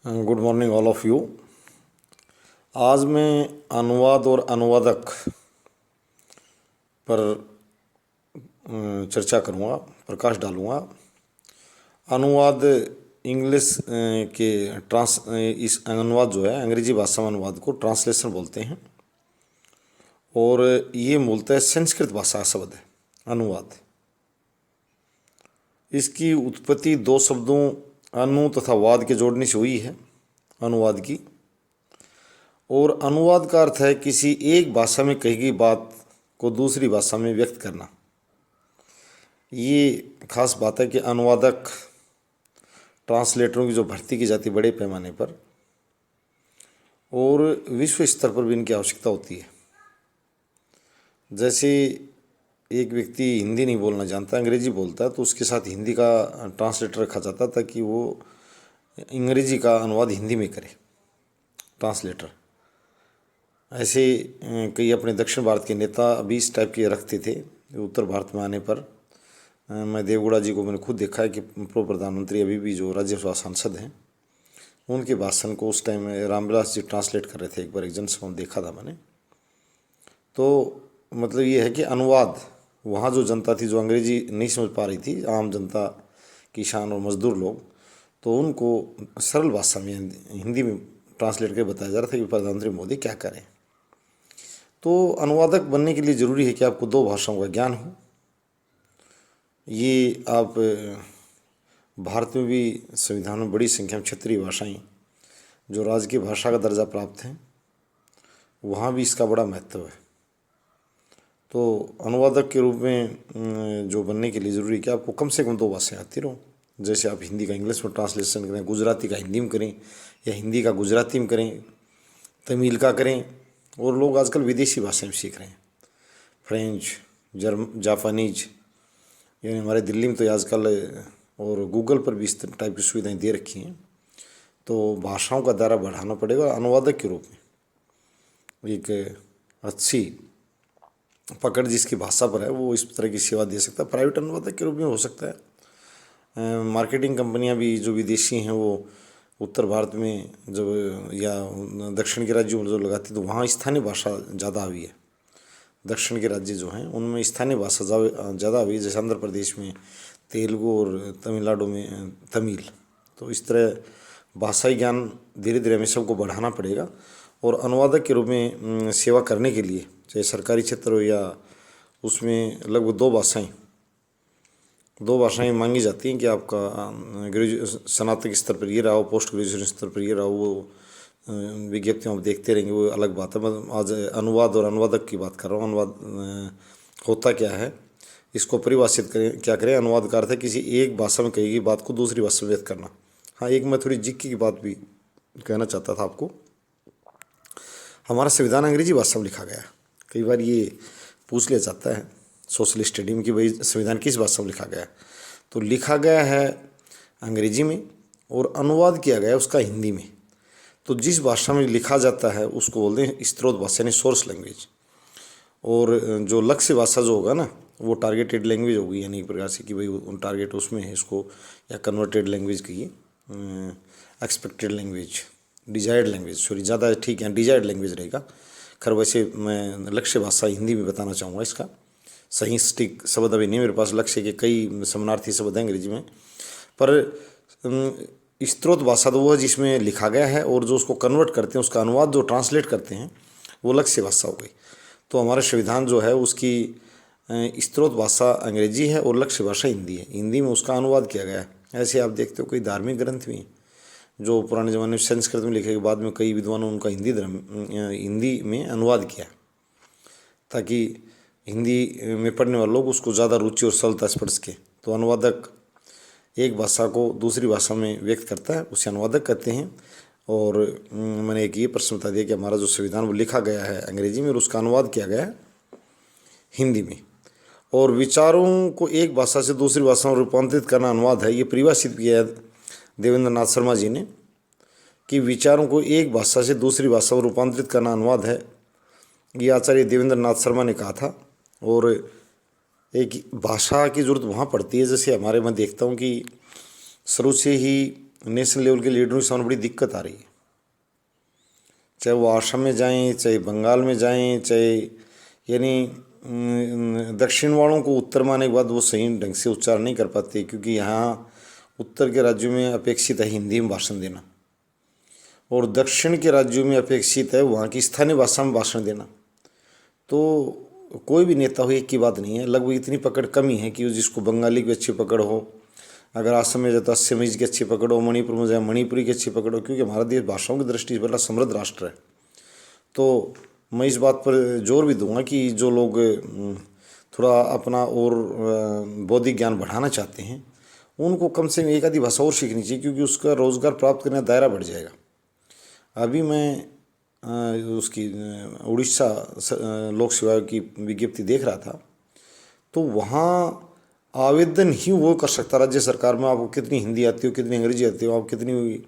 Good morning all of you. आज मैं अनुवाद और अनुवादक पर चर्चा करूँगा, प्रकाश डालूँगा। अनुवाद इंग्लिश के इस अनुवाद जो है अंग्रेजी भाषा में अनुवाद को ट्रांसलेशन बोलते हैं और ये मूलतः संस्कृत भाषा का शब्द है अनुवाद। इसकी उत्पत्ति दो शब्दों अनु तथा वाद के जोड़ने से हुई है अनुवाद की। और अनुवाद का अर्थ है किसी एक भाषा में कही गई बात को दूसरी भाषा में व्यक्त करना। ये खास बात है कि अनुवादक ट्रांसलेटरों की जो भर्ती की जाती है बड़े पैमाने पर और विश्व स्तर पर भी इनकी आवश्यकता होती है। जैसे एक व्यक्ति हिंदी नहीं बोलना जानता, अंग्रेजी बोलता है, तो उसके साथ हिंदी का ट्रांसलेटर रखा जाता ताकि वो अंग्रेजी का अनुवाद हिंदी में करे, ट्रांसलेटर। ऐसे कई अपने दक्षिण भारत के नेता अभी इस टाइप के रखते थे। उत्तर भारत में आने पर मैं देवगौड़ा जी को मैंने खुद देखा है कि पूर्व प्रधानमंत्री अभी भी जो राज्यसभा सांसद हैं उनके भाषण को उस टाइम रामविलास जी ट्रांसलेट कर रहे थे। एक बार एक जनसभा में देखा था मैंने। तो मतलब ये है कि अनुवाद वहाँ जो जनता थी जो अंग्रेजी नहीं समझ पा रही थी, आम जनता, किसान और मजदूर लोग, तो उनको सरल भाषा में हिंदी में ट्रांसलेट करके बताया जा रहा था कि प्रधानमंत्री मोदी क्या करें। तो अनुवादक बनने के लिए ज़रूरी है कि आपको दो भाषाओं का ज्ञान हो। ये आप भारत में भी संविधान में बड़ी संख्या में क्षेत्रीय भाषाएं जो राजकीय भाषा का दर्जा प्राप्त हैं, वहाँ भी इसका बड़ा महत्व है। तो अनुवादक के रूप में जो बनने के लिए ज़रूरी है कि आपको कम से कम दो भाषाएं आती रहो। जैसे आप हिंदी का इंग्लिश में ट्रांसलेशन करें, गुजराती का हिंदी में करें या हिंदी का गुजराती में करें, तमिल का करें। और लोग आजकल विदेशी भाषाएं सीख रहे हैं, फ्रेंच, जापानीज। यानी हमारे दिल्ली में तो आजकल और गूगल पर भी इस टाइप की सुविधाएं दे रखी हैं। तो भाषाओं का दायरा बढ़ाना पड़ेगा। अनुवादक के रूप में एक अच्छी पकड़ जिसकी भाषा पर है वो इस तरह की सेवा दे सकता है। प्राइवेट अनुवादक के रूप में हो सकता है। मार्केटिंग कंपनियां भी जो विदेशी हैं वो उत्तर भारत में जब या दक्षिण के राज्यों में जो लगाती तो वहाँ स्थानीय भाषा ज़्यादा हुई है। दक्षिण के राज्य जो हैं उनमें स्थानीय भाषा ज़्यादा हुई है, जैसे आंध्र प्रदेश में तेलुगु और तमिलनाडु में तमिल। तो इस तरह भाषाई ज्ञान धीरे धीरे हमें सबको बढ़ाना पड़ेगा। और अनुवादक के रूप में सेवा करने के लिए चाहे सरकारी क्षेत्र हो या उसमें लगभग दो भाषाएं मांगी जाती हैं कि आपका स्नातक स्तर पर ये रहा हो, पोस्ट ग्रेजुएशन स्तर पर ये रहा हो। वो विज्ञप्तियाँ आप देखते रहेंगे, वो अलग बात है। मैं आज अनुवाद और अनुवादक की बात कर रहा हूँ। अनुवाद होता क्या है, इसको परिभाषित करें, क्या करें। अनुवाद का अर्थ है किसी एक भाषा में कही गई बात को दूसरी भाषा में व्यक्त करना। हाँ, एक मैं थोड़ी जिक्की की बात भी कहना चाहता था आपको। हमारा संविधान अंग्रेजी भाषा में लिखा गया है। कई बार ये पूछ लिया जाता है सोशल स्टडी में कि भाई संविधान किस भाषा में लिखा गया है। तो लिखा गया है अंग्रेजी में और अनुवाद किया गया है उसका हिंदी में। तो जिस भाषा में लिखा जाता है उसको बोलते हैं स्रोत भाषा यानी सोर्स लैंग्वेज। और जो लक्ष्य भाषा जो होगा ना वो टारगेटेड लैंग्वेज होगी, यानी एक प्रकार से कि भाई उन टारगेट उसमें है इसको, या कन्वर्टेड लैंग्वेज कहिए, expected language, desired language, sorry ज़्यादा ठीक है, डिजायर्ड लैंग्वेज रहेगा। खैर वैसे मैं लक्ष्य भाषा हिंदी में बताना चाहूँगा। इसका सही सटीक शब्द अभी नहीं मेरे पास। लक्ष्य के कई समानार्थी शब्द हैं अंग्रेजी में, पर स्रोत भाषा तो वो है जिसमें लिखा गया है और जो उसको कन्वर्ट करते हैं, उसका अनुवाद जो ट्रांसलेट करते हैं, वो लक्ष्य भाषा हो गई। तो हमारा संविधान जो है उसकी स्रोत भाषा अंग्रेजी है और लक्ष्य भाषा हिंदी है। हिंदी में उसका अनुवाद किया गया है। ऐसे आप देखते हो कई धार्मिक ग्रंथ भी जो पुराने ज़माने में संस्कृत में लिखे के बाद में कई विद्वानों उनका हिंदी में अनुवाद किया ताकि हिंदी में पढ़ने वाले लोग उसको ज़्यादा रुचि और सरलता से पढ़ सके। तो अनुवादक एक भाषा को दूसरी भाषा में व्यक्त करता है, उसे अनुवादक कहते हैं। और मैंने एक ये प्रश्न बता दिया कि हमारा जो संविधान वो लिखा गया है अंग्रेजी में और उसका अनुवाद किया गया है हिंदी में। और विचारों को एक भाषा से दूसरी भाषा में रूपांतरित करना अनुवाद है। ये परिभाषित किया है देवेंद्र नाथ शर्मा जी ने कि विचारों को एक भाषा से दूसरी भाषा में रूपांतरित करना अनुवाद है। ये आचार्य देवेंद्र नाथ शर्मा ने कहा था। और एक भाषा की ज़रूरत वहाँ पड़ती है, जैसे हमारे मैं देखता हूँ कि शुरू से ही नेशनल लेवल के लीडरों के सामने बड़ी दिक्कत आ रही है। चाहे वो असम में जाएं, चाहे बंगाल में जाएं, चाहे यानी दक्षिण वालों को उत्तर में आने के बाद वो सही ढंग से उच्चारण नहीं कर पाते, क्योंकि यहाँ उत्तर के राज्यों में अपेक्षित है हिंदी में भाषण देना और दक्षिण के राज्यों में अपेक्षित है वहाँ की स्थानीय भाषा में भाषण देना। तो कोई भी नेता हो एक की बात नहीं है, लगभग इतनी पकड़ कमी है कि जिसको बंगाली की अच्छी पकड़ हो, अगर असम में जाए तो असमीज की अच्छी पकड़ हो, मणिपुर में जाए मणिपुरी की अच्छी पकड़ हो, क्योंकि हमारा देश भाषाओं की दृष्टि से बड़ा समृद्ध राष्ट्र है। तो मैं इस बात पर जोर भी दूंगा कि जो लोग थोड़ा अपना और बौद्धिक ज्ञान बढ़ाना चाहते हैं उनको कम से कम एक आधी भाषा और सीखनी चाहिए, क्योंकि उसका रोज़गार प्राप्त करने का दायरा बढ़ जाएगा। अभी मैं उसकी उड़ीसा लोक सेवा की विज्ञप्ति देख रहा था, तो वहाँ आवेदन ही वो कर सकता राज्य सरकार में, आपको कितनी हिंदी आती हो, कितनी अंग्रेजी आती हो, आप कितनी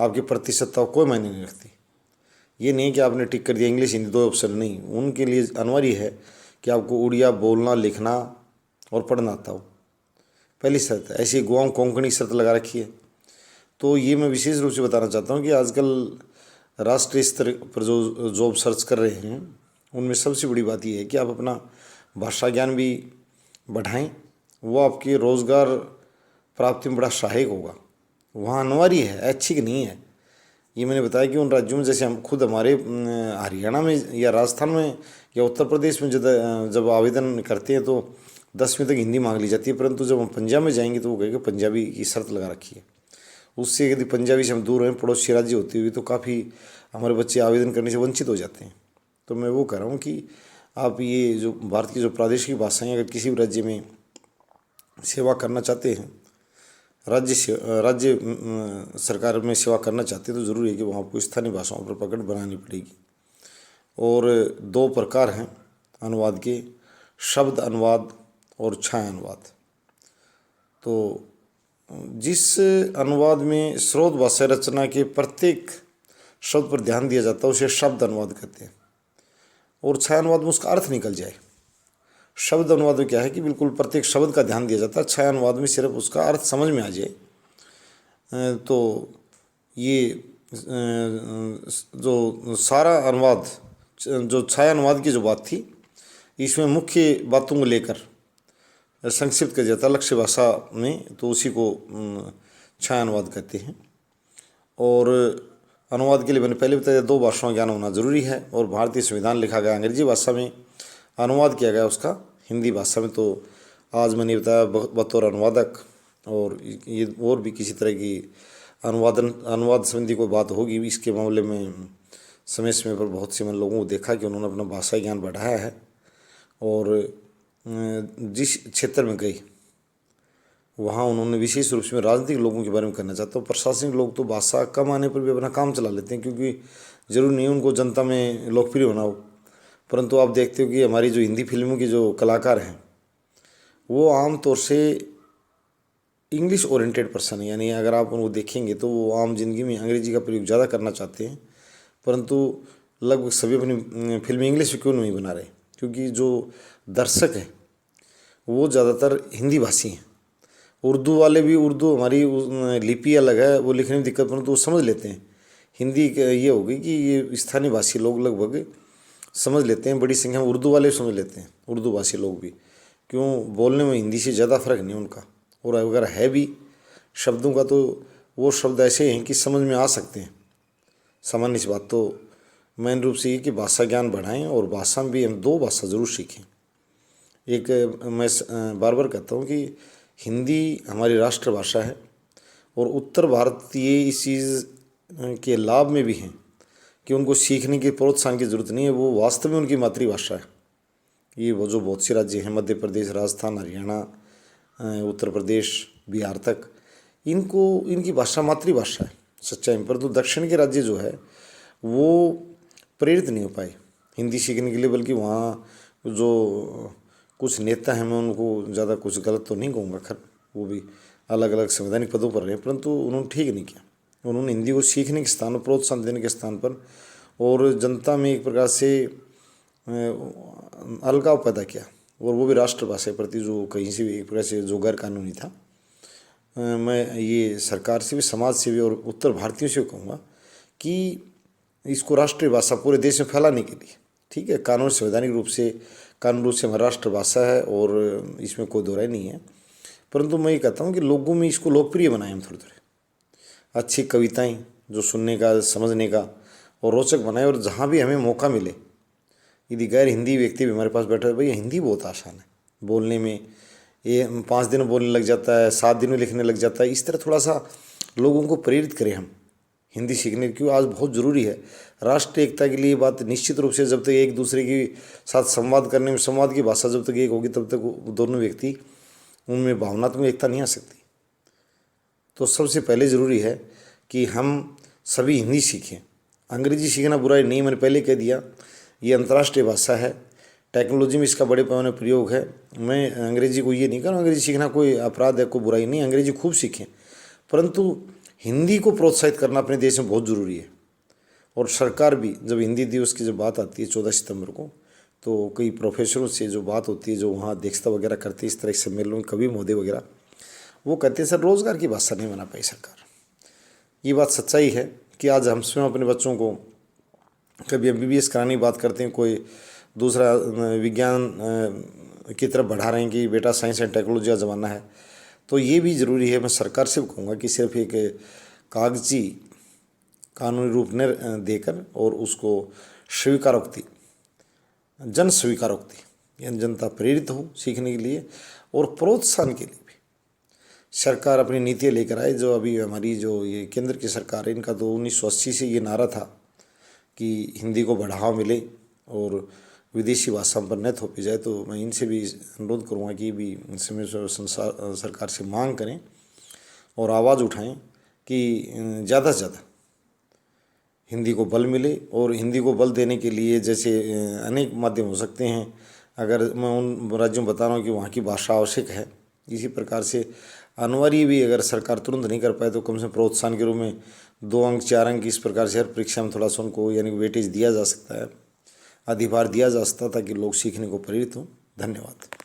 आपकी प्रतिशतता कोई मायने नहीं रखती। ये नहीं कि आपने टिक कर दिया इंग्लिश हिंदी दो ऑप्शन, नहीं, उनके लिए अनिवार्य है कि आपको उड़िया बोलना, लिखना और पढ़ना आता हो, पहली शर्त है। ऐसी गोवा कोंकणी शर्त लगा रखी है। तो ये मैं विशेष रूप से बताना चाहता हूँ कि आजकल राष्ट्रीय स्तर पर जो जॉब सर्च कर रहे हैं उनमें सबसे बड़ी बात यह है कि आप अपना भाषा ज्ञान भी बढ़ाएं, वो आपके रोज़गार प्राप्ति में बड़ा सहायक होगा। वहाँ अनिवार्य है, ऐच्छिक नहीं है। ये मैंने बताया कि उन राज्यों में जैसे हम खुद हमारे हरियाणा में या राजस्थान में या उत्तर प्रदेश में जब आवेदन करते हैं तो 10वीं तक हिंदी मांग ली जाती है, परंतु जब हम पंजाब में जाएंगे तो वो कहेंगे पंजाबी की शर्त लगा रखी है। उससे यदि पंजाबी से हम दूर हैं, पड़ोसी राज्य होते हुए, तो काफ़ी हमारे बच्चे आवेदन करने से वंचित हो जाते हैं। तो मैं वो कह रहा हूँ कि आप ये जो भारत की जो प्रादेशिक भाषाएँ अगर किसी भी राज्य में सेवा करना चाहते हैं, राज्य सरकार में सेवा करना चाहते हैं, तो ज़रूरी है कि वहाँ आपको स्थानीय भाषाओं पर पकड़ बनानी पड़ेगी। और दो प्रकार हैं अनुवाद के, शब्द अनुवाद और छाया अनुवाद। तो जिस अनुवाद में स्रोत भाषा रचना के प्रत्येक शब्द पर ध्यान दिया जाता है उसे शब्द अनुवाद कहते हैं, और छाया अनुवाद में उसका अर्थ निकल जाए। शब्द अनुवाद में क्या है कि बिल्कुल प्रत्येक शब्द का ध्यान दिया जाता है, छाया अनुवाद में सिर्फ उसका अर्थ समझ में आ जाए। तो ये जो सारा अनुवाद, जो छाया अनुवाद की जो बात थी, इसमें मुख्य बातों को लेकर संक्षिप्त किया जाता है लक्ष्य भाषा में, तो उसी को छाया अनुवाद कहते हैं। और अनुवाद के लिए मैंने पहले बताया दो भाषाओं का ज्ञान होना जरूरी है, और भारतीय संविधान लिखा गया अंग्रेजी भाषा में, अनुवाद किया गया उसका हिंदी भाषा में। तो आज मैंने बताया बतौर अनुवादक, और ये और भी किसी तरह की अनुवाद संबंधी कोई बात होगी इसके मामले में समय समय पर बहुत से मैंने लोगों को देखा कि उन्होंने अपना भाषा ज्ञान बढ़ाया है। और जिस क्षेत्र में गई वहाँ उन्होंने विशेष रूप से मैं राजनीतिक लोगों के बारे में कहना चाहता हूँ। प्रशासनिक लोग तो भाषा कम आने पर भी अपना काम चला लेते हैं, क्योंकि जरूरी नहीं उनको जनता में लोकप्रिय होना हो। परंतु आप देखते हो कि हमारी जो हिंदी फिल्मों के जो कलाकार हैं वो आम तौर से इंग्लिश ओरिएंटेड पर्सन है, यानी अगर आप उनको देखेंगे तो वो आम जिंदगी में अंग्रेजी का प्रयोग ज़्यादा करना चाहते हैं, परंतु लगभग सभी अपनी फिल्में इंग्लिश में क्यों नहीं बना रहे, क्योंकि जो दर्शक हैं वो ज़्यादातर हिंदी भाषी हैं। उर्दू वाले भी, उर्दू हमारी लिपि अलग है, वो लिखने में दिक्कत, परंतु वो समझ लेते हैं। हिंदी ये हो गई कि ये स्थानीय भाषी लोग लगभग समझ लेते हैं, बड़ी संख्या में उर्दू वाले समझ लेते हैं, उर्दू भाषी लोग भी, क्यों बोलने में हिंदी से ज़्यादा फर्क नहीं उनका। और अगर है भी शब्दों का तो वो शब्द ऐसे हैं कि समझ में आ सकते हैं, सामान्य सी बात। तो मेन रूप से ये कि भाषा ज्ञान बढ़ाएं, और भाषा में भी हम दो भाषा ज़रूर सीखें। एक मैं बार बार कहता हूँ कि हिंदी हमारी राष्ट्रभाषा है, और उत्तर भारतीय इस चीज़ के लाभ में भी हैं कि उनको सीखने की प्रोत्साहन की ज़रूरत नहीं है, वो वास्तव में उनकी मातृभाषा है। ये वो जो बहुत से राज्य हैं, मध्य प्रदेश, राजस्थान, हरियाणा, उत्तर प्रदेश, बिहार तक, इनकी भाषा मातृभाषा है सच्चाई में। परंतु दक्षिण के राज्य जो है वो प्रेरित नहीं हो पाए हिंदी सीखने के लिए, बल्कि वहाँ जो कुछ नेता हैं, मैं उनको ज़्यादा कुछ गलत तो नहीं कहूँगा, खैर वो भी अलग अलग संवैधानिक पदों पर रहे, परंतु उन्होंने ठीक नहीं किया। उन्होंने हिंदी को सीखने के स्थान पर, प्रोत्साहन देने के स्थान पर, और जनता में एक प्रकार से अलगाव पैदा किया, और वो भी राष्ट्रभाषा के प्रति जो कहीं से भी एक प्रकार से जो गैर कानूनी था। मैं ये सरकार से भी, समाज से भी और उत्तर भारतीयों से कहूँगा कि इसको राष्ट्रीय भाषा पूरे देश में फैलाने के लिए, ठीक है, संवैधानिक रूप से कानून रूप से हमारी राष्ट्रभाषा है और इसमें कोई दो राय नहीं है, परंतु मैं ये कहता हूँ कि लोगों में इसको लोकप्रिय बनाएं हम थोड़े अच्छी कविताएं जो सुनने का, समझने का और रोचक बनाए। और जहाँ भी हमें मौका मिले, यदि गैर हिंदी व्यक्ति भी हमारे पास बैठा है, भैया हिंदी बहुत आसान है बोलने में, ये 5 दिन में बोलने लग जाता है, 7 दिन में लिखने लग जाता है, इस तरह थोड़ा सा लोगों को प्रेरित करें हम हिंदी सीखने की, आज बहुत ज़रूरी है राष्ट्रीय एकता के लिए। बात निश्चित रूप से जब तक एक दूसरे के साथ संवाद करने में, संवाद की भाषा जब तक एक होगी तब तक दोनों व्यक्ति उनमें भावनात्मक एकता नहीं आ सकती। तो सबसे पहले ज़रूरी है कि हम सभी हिंदी सीखें। अंग्रेजी सीखना बुराई नहीं, मैंने पहले कह दिया, ये अंतर्राष्ट्रीय भाषा है, टेक्नोलॉजी में इसका बड़े पैमाने प्रयोग है। मैं अंग्रेजी को ये नहीं कह रहा हूँ अंग्रेजी सीखना कोई अपराध है, कोई बुराई नहीं, अंग्रेजी खूब सीखें, परंतु हिंदी को प्रोत्साहित करना अपने देश में बहुत ज़रूरी है। और सरकार भी, जब हिंदी दिवस की जब बात आती है 14 सितंबर को, तो कई प्रोफेसरों से जो बात होती है, जो वहाँ अध्यक्षता वगैरह करते हैं इस तरह के सम्मेलनों में, कवि महोदय वगैरह, वो कहते हैं सर रोज़गार की भाषा नहीं बना पाई सरकार। ये बात सच्चाई है कि आज हम स्वयं अपने बच्चों को कभी MBBS कराने की बात करते हैं, कोई दूसरा विज्ञान की तरफ बढ़ा रहे हैं कि बेटा साइंस एंड टेक्नोलॉजी का ज़माना है। तो ये भी ज़रूरी है। मैं सरकार से भी कहूँगा कि सिर्फ एक कागजी कानूनी रूप न देकर और उसको स्वीकारोक्ति, जन स्वीकारोक्ति, यानी जनता प्रेरित हो सीखने के लिए और प्रोत्साहन के लिए भी सरकार अपनी नीतियाँ लेकर आए। जो अभी हमारी जो ये केंद्र की सरकार है, इनका तो 1980 से ये नारा था कि हिंदी को बढ़ावा मिले और विदेशी भाषा पर न थोपी जाए। तो मैं इनसे भी अनुरोध करूँगा कि भी समय सरकार से मांग करें और आवाज़ उठाएं कि ज़्यादा से ज़्यादा हिंदी को बल मिले। और हिंदी को बल देने के लिए जैसे अनेक माध्यम हो सकते हैं। अगर मैं उन राज्यों में बता रहा हूँ कि वहाँ की भाषा आवश्यक है, इसी प्रकार से अनिवार्य भी अगर सरकार तुरंत नहीं कर पाए तो कम से कम प्रोत्साहन के रूप में 2 अंक 4 अंक इस प्रकार से हर परीक्षा में थोड़ा सा उनको यानी वेटेज दिया जा सकता है, अधिभार दिया जा सकता, ताकि लोग सीखने को प्रेरित हों। धन्यवाद।